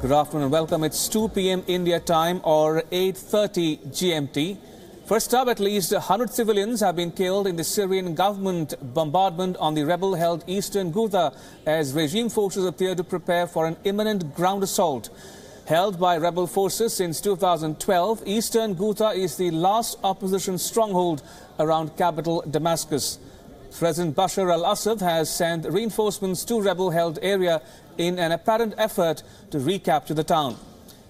Good afternoon and welcome. It's 2 p.m. India time or 8:30 GMT. First up, at least 100 civilians have been killed in the Syrian government bombardment on the rebel-held eastern Ghouta as regime forces appear to prepare for an imminent ground assault. Held by rebel forces since 2012, eastern Ghouta is the last opposition stronghold around capital Damascus. President Bashar al-Assad has sent reinforcements to rebel-held area in an apparent effort to recapture the town.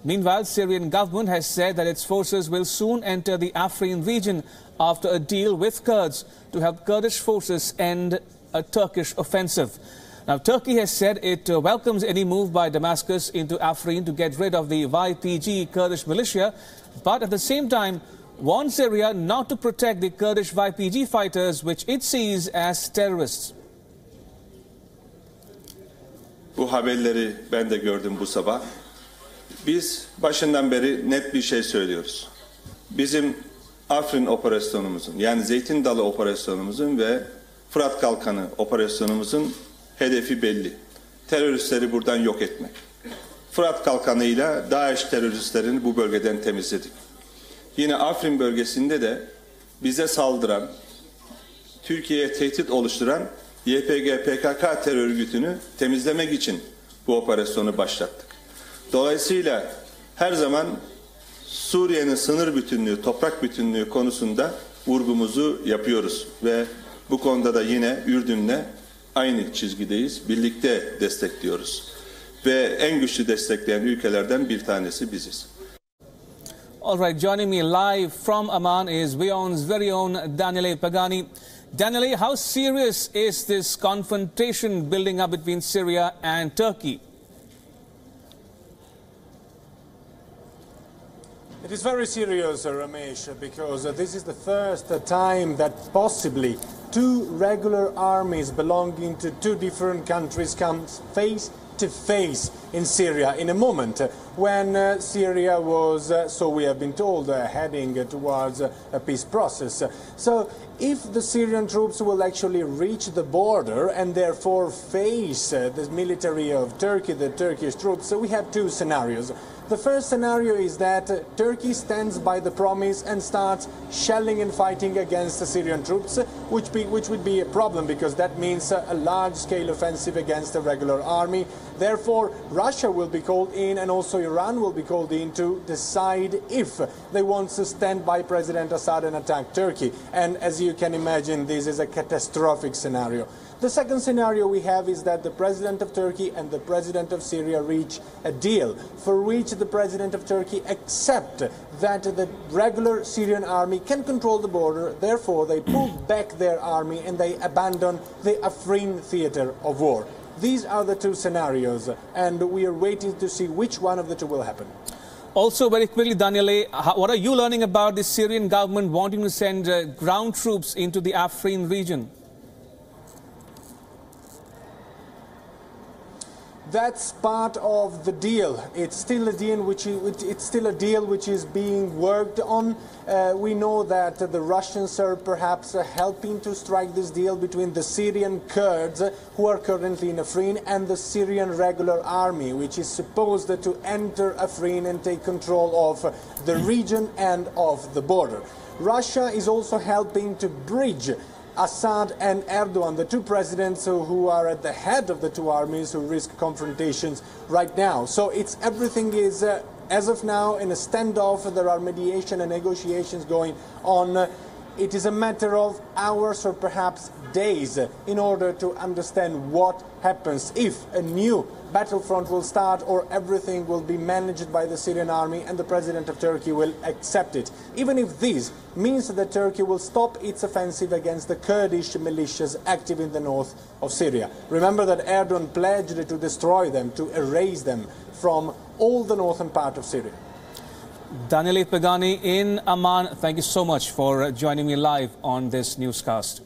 Meanwhile, Syrian government has said that its forces will soon enter the Afrin region after a deal with Kurds to help Kurdish forces end a Turkish offensive. Now, Turkey has said it welcomes any move by Damascus into Afrin to get rid of the YPG Kurdish militia, but at the same time warns Syria not to protect the Kurdish YPG fighters, which it sees as terrorists. Bu haberleri ben de gördüm bu sabah. Biz başından beri net bir şey söylüyoruz. Bizim Afrin operasyonumuzun, yani Zeytin Dalı operasyonumuzun ve Fırat Kalkanı operasyonumuzun hedefi belli. Teröristleri buradan yok etmek. Fırat Kalkanı'yla DAEŞ teröristlerini bu bölgeden temizledik. Yine Afrin bölgesinde de bize saldıran, Türkiye'ye tehdit oluşturan YPG PKK terör örgütünü temizlemek için bu operasyonu başlattık. Dolayısıyla her zaman Suriye'nin sınır bütünlüğü, toprak bütünlüğü konusunda vurgumuzu yapıyoruz ve bu konuda da yine Ürdün'le aynı çizgideyiz, birlikte destekliyoruz ve en güçlü destekleyen ülkelerden bir tanesi biziz. All right, joining me live from Amman is WION's very own Daniele Pagani. Daniele, how serious is this confrontation building up between Syria and Turkey? It is very serious, Ramesh, because this is the first time that possibly two regular armies belonging to two different countries come face to face in Syria in a moment when Syria was, so we have been told, heading towards a peace process. So if the Syrian troops will actually reach the border and therefore face the military of Turkey, the Turkish troops, so we have two scenarios. The first scenario is that Turkey stands by the promise and starts shelling and fighting against the Syrian troops, which would be a problem because that means a large-scale offensive against the regular army. Therefore, Russia will be called in and also Iran will be called in to decide if they want to stand by President Assad and attack Turkey. And as you can imagine, this is a catastrophic scenario. The second scenario we have is that the President of Turkey and the President of Syria reach a deal, for which the President of Turkey accepts that the regular Syrian army can control the border, therefore they pull back their army and they abandon the Afrin theater of war. These are the two scenarios, and we are waiting to see which one of the two will happen. Also, very quickly, Daniele, what are you learning about the Syrian government wanting to send ground troops into the Afrin region? That's part of the deal. It's still a deal which is being worked on. We know that the Russians are perhaps helping to strike this deal between the Syrian Kurds, who are currently in Afrin, and the Syrian regular army, which is supposed to enter Afrin and take control of the region and of the border. Russia is also helping to bridge Assad and Erdogan, the two presidents who are at the head of the two armies who risk confrontations right now. So everything is, as of now, in a standoff. There are mediation and negotiations going on. It is a matter of hours or perhaps days in order to understand what happens, if a new battlefront will start or everything will be managed by the Syrian army and the President of Turkey will accept it. Even if this means that Turkey will stop its offensive against the Kurdish militias active in the north of Syria. Remember that Erdogan pledged to destroy them, to erase them from all the northern part of Syria. Daniele Pagani in Amman, thank you so much for joining me live on this newscast.